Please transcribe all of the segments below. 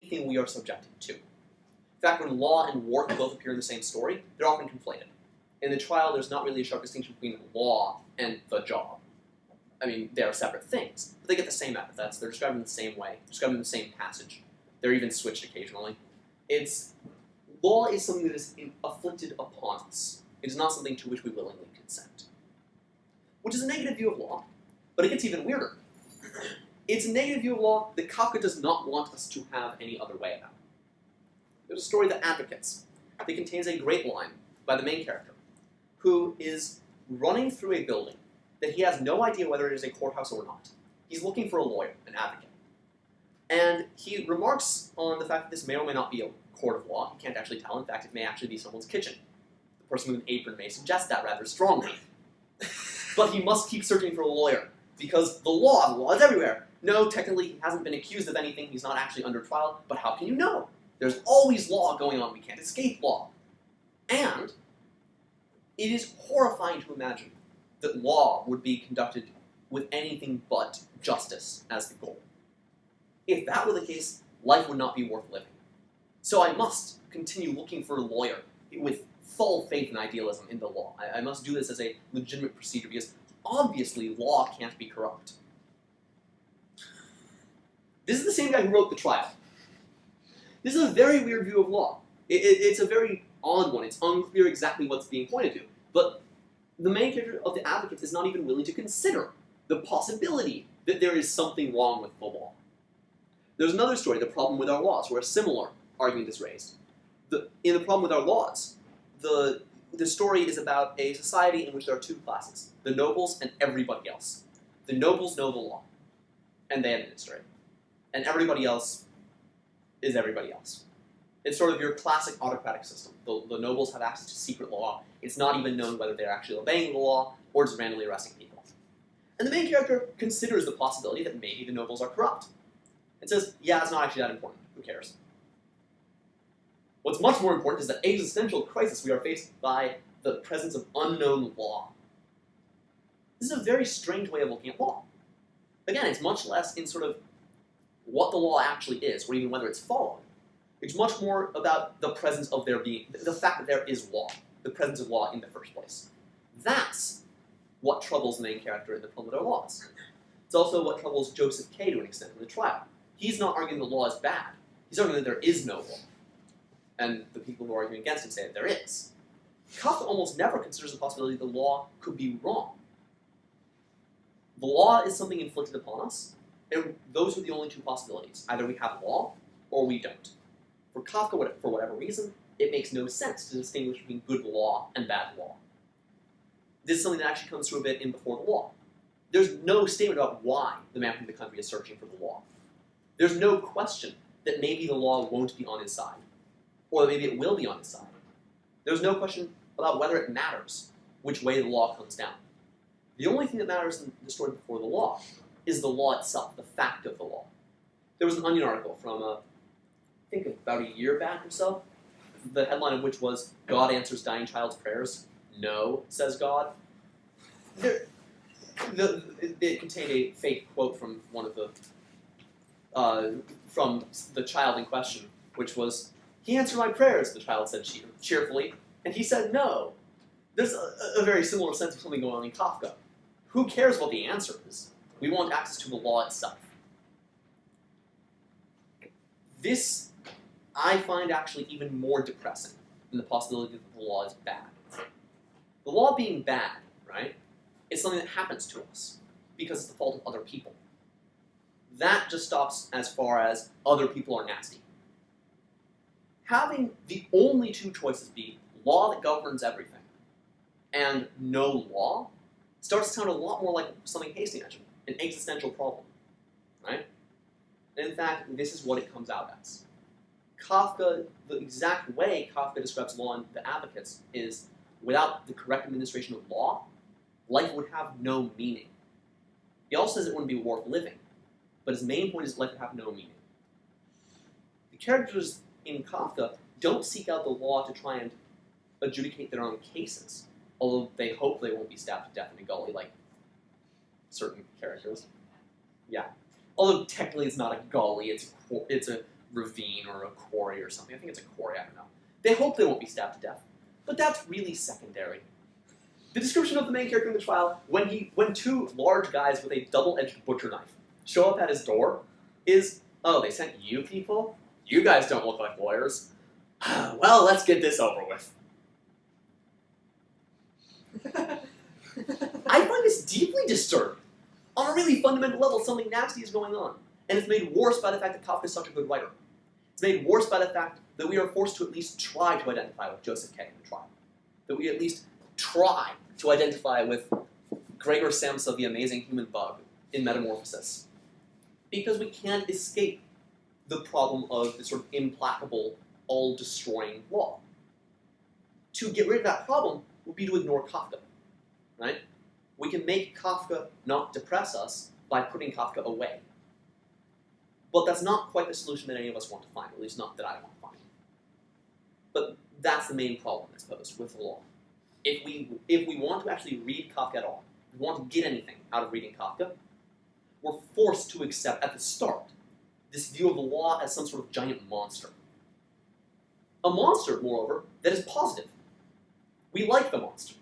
anything we are subjected to. In fact, when law and war both appear in the same story, they're often conflated. In the trial, there's not really a sharp distinction between law and the job. I mean, they are separate things, but they get the same epithets. They're described in the same way, described in the same passage. They're even switched occasionally. Law is something that is afflicted upon us. It is not something to which we willingly consent. Which is a negative view of law, but it gets even weirder. It's a negative view of law that Kafka does not want us to have any other way about. There's a story, The Advocates, that contains a great line by the main character, who is running through a building that he has no idea whether it is a courthouse or not. He's looking for a lawyer, an advocate. And he remarks on the fact that this may or may not be a court of law. He can't actually tell. In fact, it may actually be someone's kitchen. The person with an apron may suggest that rather strongly. But he must keep searching for a lawyer, because the law is everywhere. No, technically he hasn't been accused of anything. He's not actually under trial. But how can you know? There's always law going on. We can't escape law. And it is horrifying to imagine that law would be conducted with anything but justice as the goal. If that were the case, life would not be worth living. So I must continue looking for a lawyer with full faith and idealism in the law. I must do this as a legitimate procedure, because obviously law can't be corrupt. This is the same guy who wrote The Trial. This is a very weird view of law. It's a very odd one. It's unclear exactly what's being pointed to. But the main character of The Advocates is not even willing to consider the possibility that there is something wrong with the law. There's another story, The Problem with Our Laws, where a similar argument is raised. In The Problem with Our Laws, the story is about a society in which there are two classes, the nobles and everybody else. The nobles know the law, and they administer it. And everybody else is everybody else. It's sort of your classic autocratic system. The nobles have access to secret law. It's not even known whether they're actually obeying the law or just randomly arresting people. And the main character considers the possibility that maybe the nobles are corrupt. And says, yeah, it's not actually that important. Who cares? What's much more important is the existential crisis we are faced by the presence of unknown law. This is a very strange way of looking at law. Again, it's much less in sort of what the law actually is, or even whether it's followed. It's much more about the presence of there being, the fact that there is law, the presence of law in the first place. That's what troubles the main character in The Problem with Our Laws. It's also what troubles Joseph K. to an extent in the trial. He's not arguing the law is bad. He's arguing that there is no law. And the people who are arguing against him say that there is. Kafka almost never considers the possibility the law could be wrong. The law is something inflicted upon us, and those are the only two possibilities. Either we have law, or we don't. For Kafka, for whatever reason, it makes no sense to distinguish between good law and bad law. This is something that actually comes through a bit in Before the Law. There's no statement about why the man from the country is searching for the law. There's no question that maybe the law won't be on his side, or that maybe it will be on his side. There's no question about whether it matters which way the law comes down. The only thing that matters in the story Before the Law is the law itself, the fact of the law. There was an Onion article from, I think about a year back or so, the headline of which was, God answers dying child's prayers. No, says God. It contained a fake quote from one of from the child in question, which was, he answered my prayers, the child said cheerfully, and he said no. There's a very similar sense of something going on in Kafka. Who cares what the answer is? We want access to the law itself. This, I find actually even more depressing than the possibility that the law is bad. The law being bad, right, is something that happens to us because it's the fault of other people. That just stops as far as other people are nasty. Having the only two choices be law that governs everything and no law starts to sound a lot more like something Hasty mentioned, an existential problem, right? And in fact, this is what it comes out as. Kafka, the exact way Kafka describes law in The Advocates is, without the correct administration of law, life would have no meaning. He also says it wouldn't be worth living, but his main point is life would have no meaning. The characters in Kafka don't seek out the law to try and adjudicate their own cases, although they hope they won't be stabbed to death in a gully like certain characters. Yeah. Although technically it's not a gully, it's a ravine or a quarry or something. I think it's a quarry, I don't know. They hope they won't be stabbed to death, but that's really secondary. The description of the main character in the trial, when two large guys with a double-edged butcher knife show up at his door, is, oh, they sent you people? You guys don't look like lawyers. Well, let's get this over with. I find this deeply disturbing. On a really fundamental level, something nasty is going on. And it's made worse by the fact that Kafka is such a good writer. It's made worse by the fact that we are forced to at least try to identify with Joseph K. in the trial. That we at least try to identify with Gregor Samsa, the amazing human bug, in Metamorphosis. Because we can't escape the problem of the sort of implacable, all-destroying law. To get rid of that problem would be to ignore Kafka, right? We can make Kafka not depress us by putting Kafka away. But that's not quite the solution that any of us want to find, at least not that I want to find. But that's the main problem that's posed with the law. If we want to actually read Kafka at all, if we want to get anything out of reading Kafka, we're forced to accept at the start this view of the law as some sort of giant monster. A monster, moreover, that is positive. We like the monster,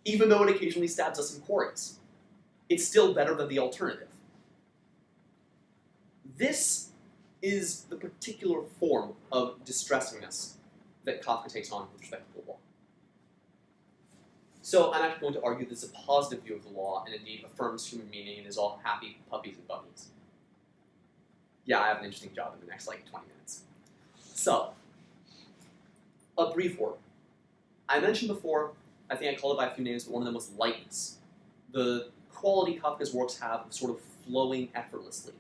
even though it occasionally stabs us in quarries. It's still better than the alternative. This is the particular form of distressingness that Kafka takes on with respect to the law. So I'm actually going to argue this is a positive view of the law and indeed affirms human meaning and is all happy puppies and buggies. Yeah, I have an interesting job in the next, 20 minutes. So, a brief word. I mentioned before, I think I called it by a few names, but one of them was lightness. The quality Kafka's works have of sort of flowing effortlessly,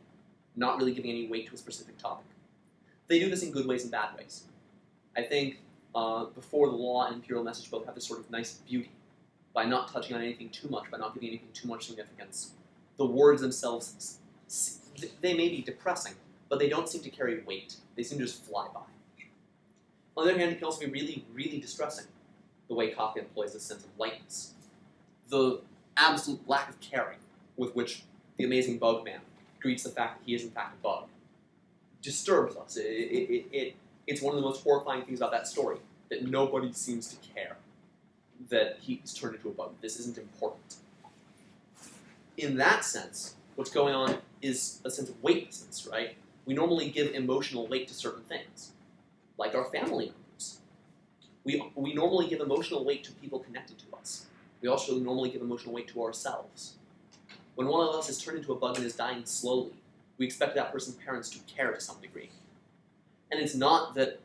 not really giving any weight to a specific topic. They do this in good ways and bad ways. I think Before the Law and Imperial Message both have this sort of nice beauty by not touching on anything too much, by not giving anything too much significance. The words themselves, they may be depressing, but they don't seem to carry weight. They seem to just fly by. On the other hand, it can also be really, really distressing, the way Kafka employs this sense of lightness. The absolute lack of caring with which the amazing bug man greets the fact that he is in fact a bug disturbs us. It's one of the most horrifying things about that story, that nobody seems to care that he's turned into a bug. This isn't important. In that sense, what's going on is a sense of weightlessness, right? We normally give emotional weight to certain things, like our family members. We normally give emotional weight to people connected to us. We also normally give emotional weight to ourselves. When one of us is turned into a bug and is dying slowly, we expect that person's parents to care to some degree. And it's not that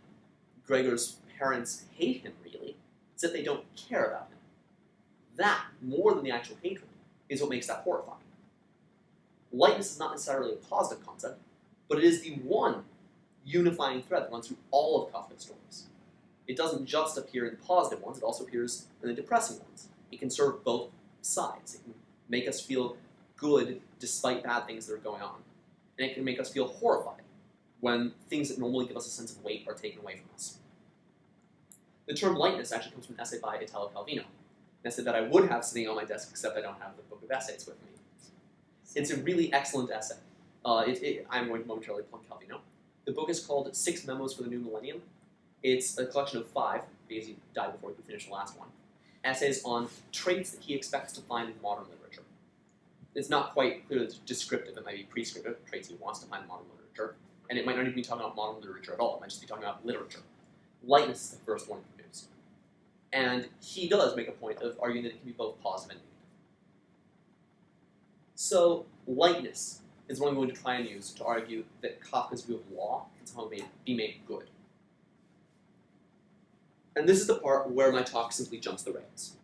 Gregor's parents hate him, really. It's that they don't care about him. That, more than the actual hatred, is what makes that horrifying. Lightness is not necessarily a positive concept, but it is the one unifying thread that runs through all of Kafka's stories. It doesn't just appear in the positive ones, it also appears in the depressing ones. It can serve both sides. It can make us feel good despite bad things that are going on. And it can make us feel horrified when things that normally give us a sense of weight are taken away from us. The term lightness actually comes from an essay by Italo Calvino, an essay that I would have sitting on my desk, except I don't have the book of essays with me. It's a really excellent essay. I'm going to momentarily plug Calvino. The book is called 6 Memos for the New Millennium. It's a collection of 5, because he died before he could finish the last one, essays on traits that he expects to find in modern literature. It's not quite clearly descriptive, it might be prescriptive, traits he wants to find in modern literature, and it might not even be talking about modern literature at all, it might just be talking about literature. Lightness is the first one he produced. And he does make a point of arguing that it can be both positive and negative. So, lightness is what I'm going to try and use to argue that Kafka's view of law can somehow be made good. And this is the part where my talk simply jumps the rails.